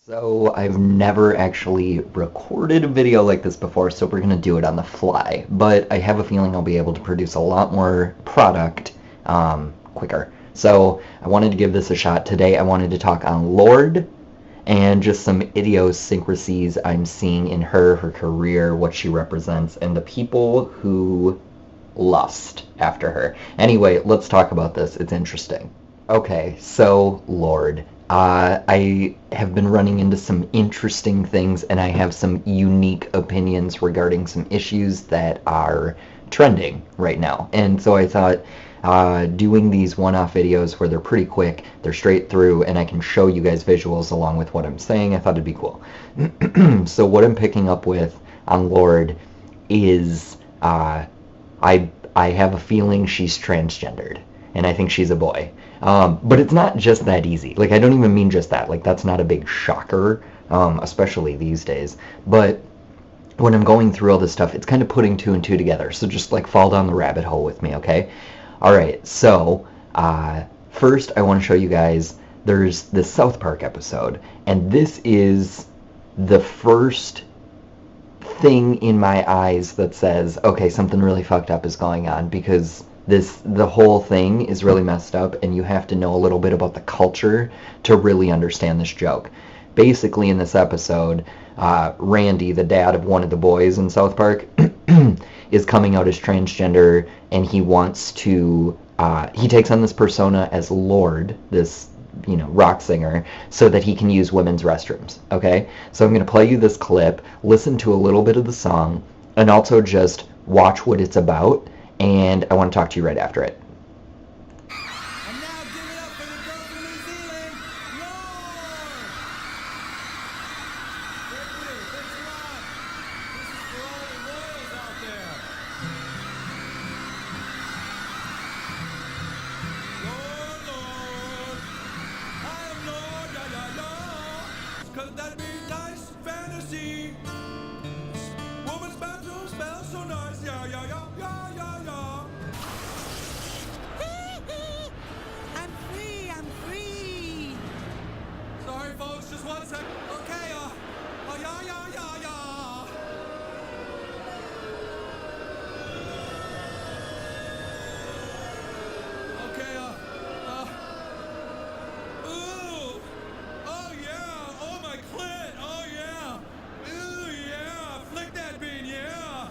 So I've never actually recorded a video like this before, so we're going to do it on the fly. But I have a feeling I'll be able to produce a lot more product quicker. So I wanted to give this a shot today. I wanted to talk on Lorde and just some idiosyncrasies I'm seeing in her career, what she represents, and the people who lust after her. Anyway, let's talk about this. It's interesting. Okay, so Lorde. I have been running into some interesting things, and I have some unique opinions regarding some issues that are trending right now. And so I thought doing these one-off videos where they're pretty quick, they're straight through, and I can show you guys visuals along with what I'm saying, I thought it'd be cool. So what I'm picking up with on Lorde is I have a feeling she's transgendered, and I think she's a boy. But it's not just that easy. Like, I don't even mean just that. Like, that's not a big shocker, especially these days. But when I'm going through all this stuff, it's kind of putting two and two together. So just, like, fall down the rabbit hole with me, okay? All right, so first I want to show you guys, there's this South Park episode, and this is the first thing in my eyes that says, okay, something really fucked up is going on, because the whole thing is really messed up, and you have to know a little bit about the culture to really understand this joke. Basically, in this episode, Randy, the dad of one of the boys in South Park, is coming out as transgender, and he wants to, he takes on this persona as Lorde, this, you know, rock singer, so that he can use women's restrooms, okay? So I'm going to play you this clip, listen to a little bit of the song, and also just watch what it's about, and I want to talk to you right after it. And now give it up for the girl from New Zealand, Lorde! Thank you, thanks a lot. This is for all the royals out there. Lorde, Lorde, I am Lorde, yeah, yeah, yeah. Could that be nice fantasy? Woman's bathroom smells so nice, yeah, yeah, yeah, yeah, yeah, yeah. I'm free. Sorry, folks, just one sec. Okay, oh, yeah, yeah, yeah, yeah. Okay, ooh. Oh, yeah. Oh, my clit. Oh, yeah. Ooh, yeah. Flick that bean, yeah.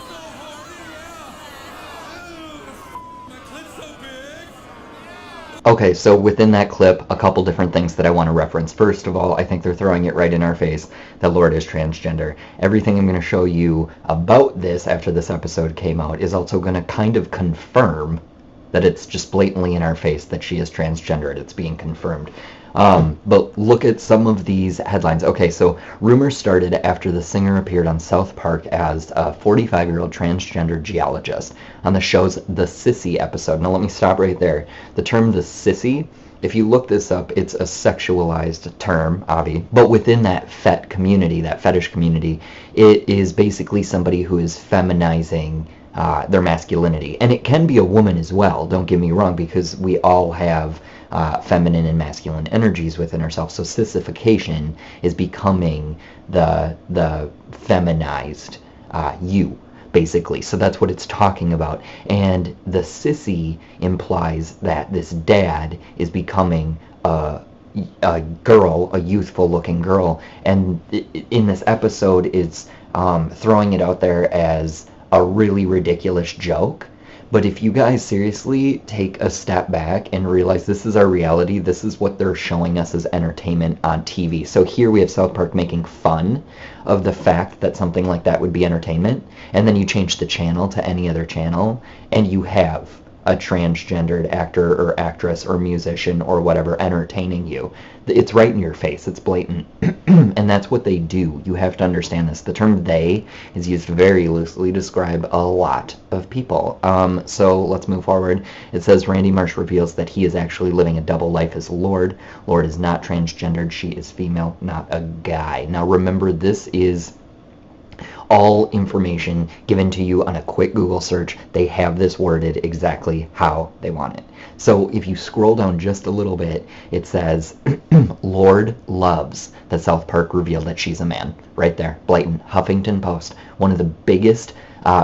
So horny, yeah. Ooh, my clit's so big. Okay, so within that clip, a couple different things that I want to reference. First of all, I think they're throwing it right in our face that Lorde is transgender. Everything I'm going to show you about this after this episode came out is also going to kind of confirm that it's just blatantly in our face that she is transgendered. It's being confirmed. But look at some of these headlines. Okay, so rumors started after the singer appeared on South Park as a 45-year-old transgender geologist on the show's The Sissy episode. Now let me stop right there. The term The Sissy, if you look this up, it's a sexualized term, Avi. But within that community, that fetish community, it is basically somebody who is feminizing their masculinity. And it can be a woman as well, don't get me wrong, because we all have feminine and masculine energies within ourselves. So sissification is becoming the feminized you, basically. So that's what it's talking about. And the sissy implies that this dad is becoming a girl, a youthful looking girl. And in this episode, it's throwing it out there as a really ridiculous joke. But if you guys seriously take a step back and realize this is our reality, this is what they're showing us as entertainment on TV. So here we have South Park making fun of the fact that something like that would be entertainment, and then you change the channel to any other channel, and you have a transgendered actor or actress or musician or whatever entertaining you. It's right in your face. It's blatant. And that's what they do. You have to understand this. The term they is used very loosely to describe a lot of people. So let's move forward. It says Randy Marsh reveals that he is actually living a double life as Lorde. Lorde is not transgendered. She is female, not a guy. Now remember, this is all information given to you on a quick Google search. They have this worded exactly how they want it. So if you scroll down just a little bit, it says, Lorde loves that South Park revealed that she's a man. Right there, blatant. Huffington Post, one of the biggest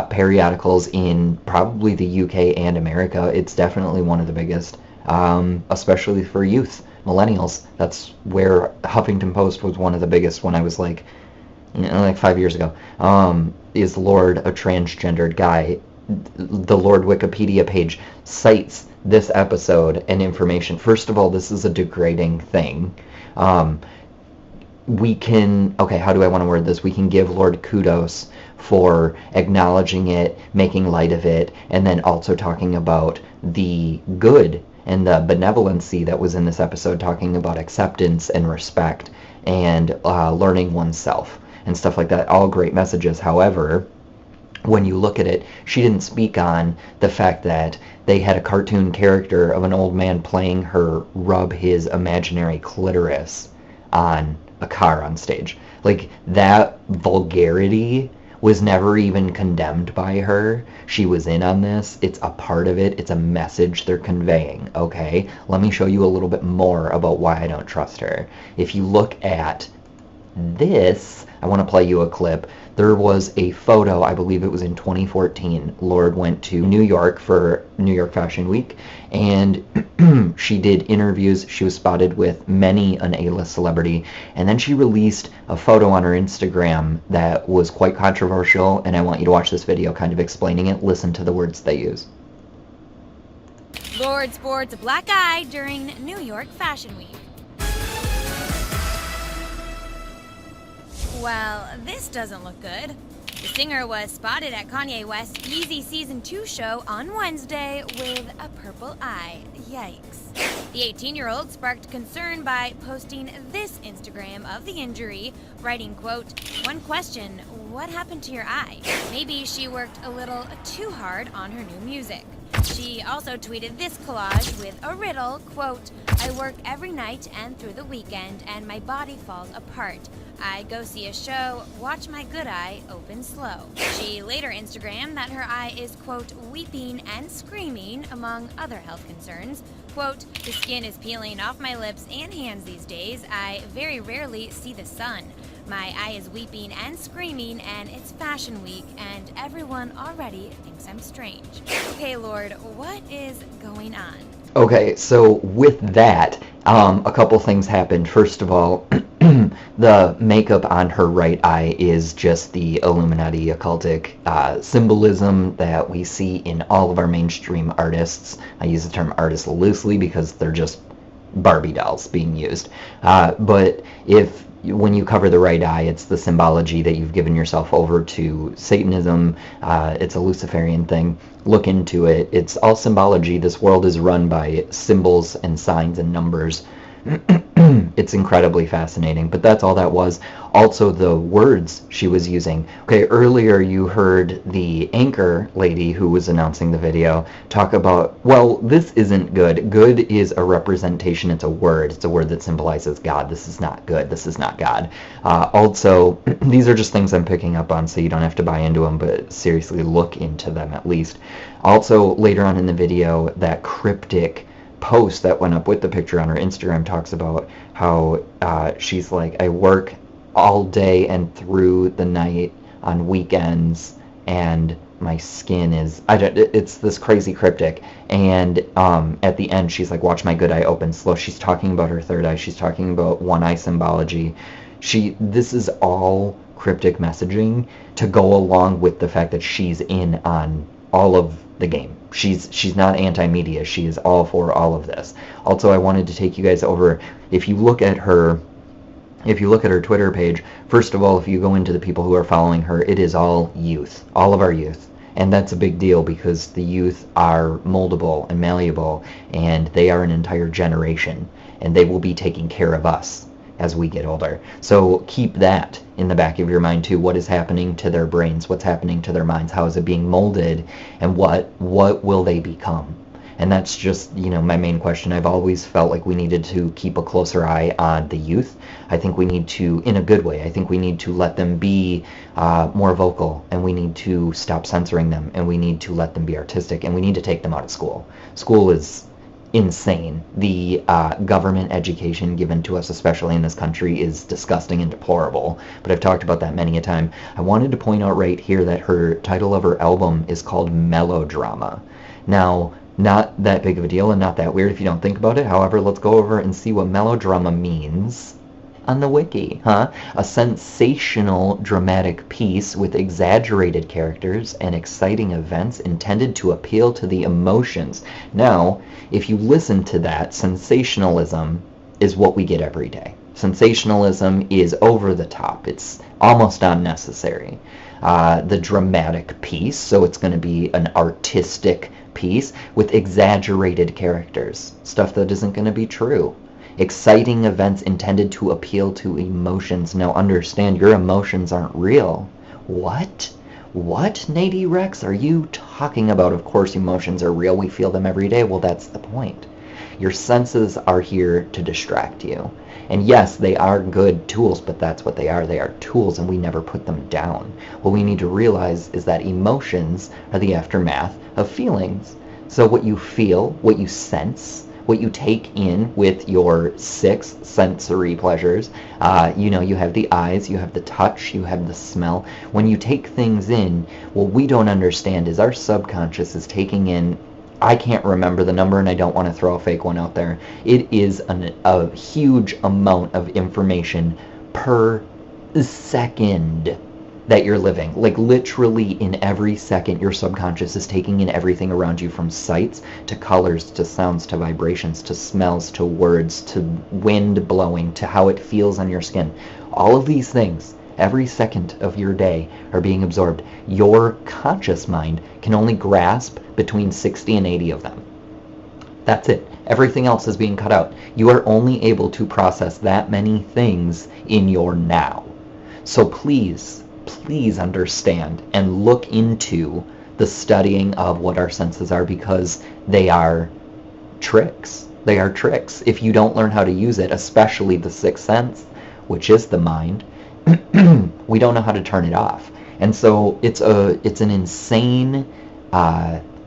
periodicals in probably the UK and America. It's definitely one of the biggest, especially for youth, millennials. That's where Huffington Post was one of the biggest when I was like 5 years ago. Is Lorde a transgendered guy? The Lorde Wikipedia page cites this episode and information. First of all, this is a degrading thing. We can, okay, how do I want to word this? We can give Lorde kudos for acknowledging it, making light of it, and then also talking about the good and the benevolency that was in this episode, talking about acceptance and respect and learning oneself and stuff like that. All great messages. However, when you look at it, she didn't speak on the fact that they had a cartoon character of an old man playing her rub his imaginary clitoris on a car on stage. Like, that vulgarity was never even condemned by her. She was in on this. It's a part of it. It's a message they're conveying, okay? Let me show you a little bit more about why I don't trust her. If you look at this, I want to play you a clip. There was a photo, I believe it was in 2014. Lorde went to New York for New York Fashion Week, and she did interviews. She was spotted with many an A-list celebrity, and then she released a photo on her Instagram that was quite controversial, and I want you to watch this video kind of explaining it. Listen to the words they use. Lorde sports a black eye during New York Fashion Week. Well, this doesn't look good. The singer was spotted at Kanye West's Yeezy Season 2 show on Wednesday with a purple eye. Yikes. The 18-year-old sparked concern by posting this Instagram of the injury, writing, quote, "One question, what happened to your eye? Maybe she worked a little too hard on her new music." She also tweeted this collage with a riddle, quote, "I work every night and through the weekend and my body falls apart. I go see a show, watch my good eye open slow." She later Instagrammed that her eye is, quote, "weeping and screaming," among other health concerns. Quote, "The skin is peeling off my lips and hands these days. I very rarely see the sun. My eye is weeping and screaming, and it's Fashion Week, and everyone already thinks I'm strange." Okay, Lorde, what is going on? Okay, so with that, a couple things happened. First of all, the makeup on her right eye is just the Illuminati occultic symbolism that we see in all of our mainstream artists. I use the term artist loosely because they're just Barbie dolls being used. But when you cover the right eye, it's the symbology that you've given yourself over to Satanism. It's a Luciferian thing. Look into it. It's all symbology. This world is run by symbols and signs and numbers. It's incredibly fascinating, but that's all that was. Also, the words she was using. Okay, earlier you heard the anchor lady who was announcing the video talk about, well, this isn't good. Good is a representation. It's a word. It's a word that symbolizes God. This is not good. This is not God. Also, these are just things I'm picking up on, so you don't have to buy into them, but seriously look into them at least. Also, later on in the video, that cryptic post that went up with the picture on her Instagram talks about how she's like, I work all day and through the night on weekends, and my skin is, it's this crazy cryptic. And at the end, she's like, watch my good eye open slow. She's talking about her third eye. She's talking about one eye symbology. This is all cryptic messaging to go along with the fact that she's in on all of the game. She's not anti-media. She is all for all of this. Also, I wanted to take you guys over. If you look at her Twitter page, first of all, if you go into the people who are following her, it is all youth, all of our youth. And that's a big deal because the youth are moldable and malleable, and they are an entire generation, and they will be taking care of us as we get older. So keep that in the back of your mind too. What is happening to their brains? What's happening to their minds? How is it being molded? And what will they become? And that's just, you know, my main question. I've always felt like we needed to keep a closer eye on the youth. I think we need to, in a good way, I think we need to let them be more vocal, and we need to stop censoring them, and we need to let them be artistic, and we need to take them out of school. School is insane. The government education given to us, especially in this country, is disgusting and deplorable, but I've talked about that many a time. I wanted to point out right here that her title of her album is called Melodrama. Now, not that big of a deal and not that weird if you don't think about it. However, let's go over and see what melodrama means on the wiki, huh? A sensational dramatic piece with exaggerated characters and exciting events intended to appeal to the emotions. Now, if you listen to that, sensationalism is what we get every day. Sensationalism is over the top. It's almost unnecessary. The dramatic piece, so it's going to be an artistic piece with exaggerated characters, stuff that isn't going to be true. Exciting events intended to appeal to emotions. Now understand, your emotions aren't real. What? What, Nady Rex, are you talking about? Of course emotions are real. We feel them every day. Well, that's the point. Your senses are here to distract you. And yes, they are good tools, but that's what they are. They are tools, and we never put them down. What we need to realize is that emotions are the aftermath of feelings. So what you feel, what you sense, what you take in with your 6 sensory pleasures, you know, you have the eyes, you have the touch, you have the smell. When you take things in, what we don't understand is our subconscious is taking in, I can't remember the number and I don't want to throw a fake one out there. It is a huge amount of information per second that you're living. Like literally in every second, your subconscious is taking in everything around you, from sights to colors to sounds to vibrations to smells to words to wind blowing to how it feels on your skin. All of these things, every second of your day, are being absorbed. Your conscious mind can only grasp between 60 and 80 of them. That's it. Everything else is being cut out. You are only able to process that many things in your now. So please understand and look into the studying of what our senses are, because they are tricks. They are tricks. If you don't learn how to use it, especially the 6th sense, which is the mind, we don't know how to turn it off. And so it's an insane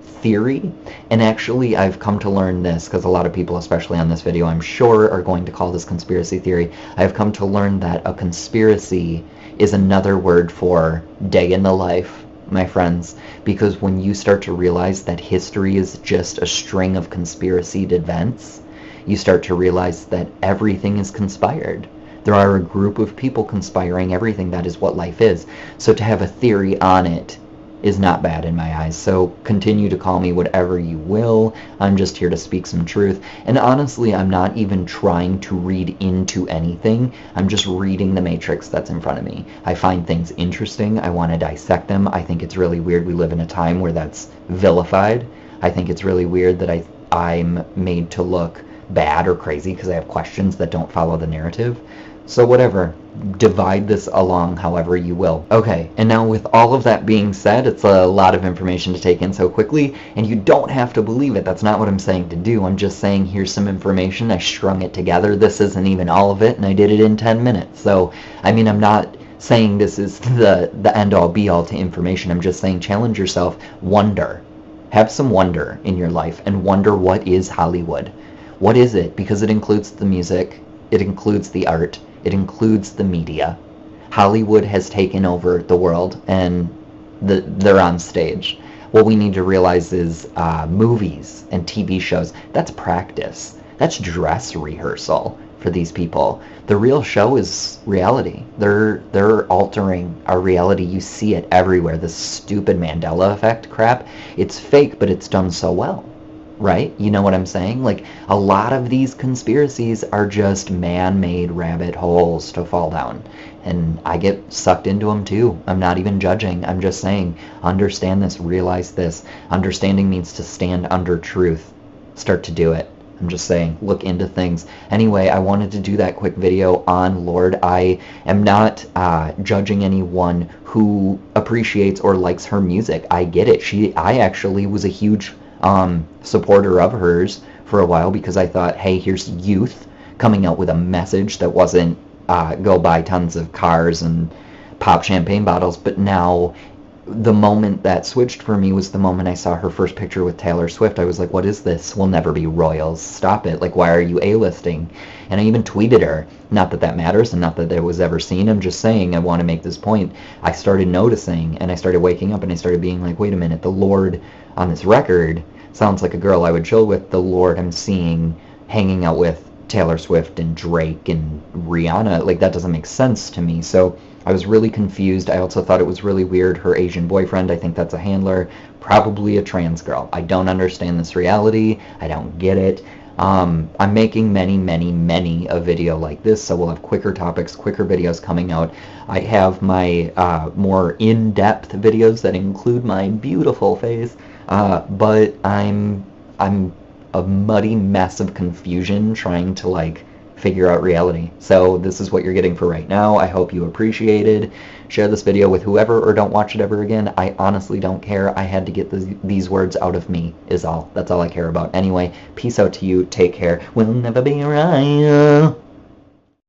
theory. And actually, I've come to learn this, because a lot of people, especially on this video, I'm sure, are going to call this conspiracy theory. I've come to learn that a conspiracy is another word for day in the life, my friends, because when you start to realize that history is just a string of conspiracied events, you start to realize that everything is conspired. There are a group of people conspiring everything. That is what life is. So to have a theory on it is not bad in my eyes. So continue to call me whatever you will. I'm just here to speak some truth. And honestly, I'm not even trying to read into anything. I'm just reading the matrix that's in front of me. I find things interesting. I want to dissect them. I think it's really weird we live in a time where that's vilified. I think it's really weird that I'm made to look bad or crazy because I have questions that don't follow the narrative. So whatever, divide this along however you will. Okay, and now with all of that being said, it's a lot of information to take in so quickly, and you don't have to believe it. That's not what I'm saying to do. I'm just saying here's some information. I strung it together. This isn't even all of it, and I did it in 10 minutes. So, I mean, I'm not saying this is the end-all be-all to information. I'm just saying challenge yourself, wonder. Have some wonder in your life, and wonder what is Hollywood. What is it? Because it includes the music, it includes the art, it includes the media. Hollywood has taken over the world, and they're on stage. What we need to realize is movies and TV shows, that's practice. That's dress rehearsal for these people. The real show is reality. They're altering our reality. You see it everywhere. This stupid Mandela effect crap. It's fake, but it's done so well. Right? You know what I'm saying? Like, a lot of these conspiracies are just man-made rabbit holes to fall down. And I get sucked into them too. I'm not even judging. I'm just saying, understand this, realize this. Understanding means to stand under truth. Start to do it. I'm just saying, look into things. Anyway, I wanted to do that quick video on Lorde. I am not judging anyone who appreciates or likes her music. I get it. I actually was a huge supporter of hers for a while because I thought, hey, here's youth coming out with a message that wasn't go buy tons of cars and pop champagne bottles. But now the moment that switched for me was the moment I saw her first picture with Taylor Swift. I was like, what is this? We'll never be royals. Stop it. Like, why are you A-listing? And I even tweeted her. Not that that matters and not that it was ever seen. I'm just saying I want to make this point. I started noticing and I started waking up and I started being like, wait a minute, the Lorde on this record sounds like a girl I would chill with. The Lorde I'm seeing hanging out with Taylor Swift and Drake and Rihanna. Like, that doesn't make sense to me. So I was really confused. I also thought it was really weird. Her Asian boyfriend, I think that's a handler, probably a trans girl. I don't understand this reality. I don't get it. I'm making many a video like this, so we'll have quicker topics, quicker videos coming out. I have my more in-depth videos that include my beautiful face, but I'm a muddy mess of confusion trying to like figure out reality. So this is what you're getting for right now. I hope you appreciated. Share this video with whoever or don't watch it ever again. I honestly don't care. I had to get these words out of me is all. That's all I care about. Anyway, peace out to you. Take care. We'll never be right.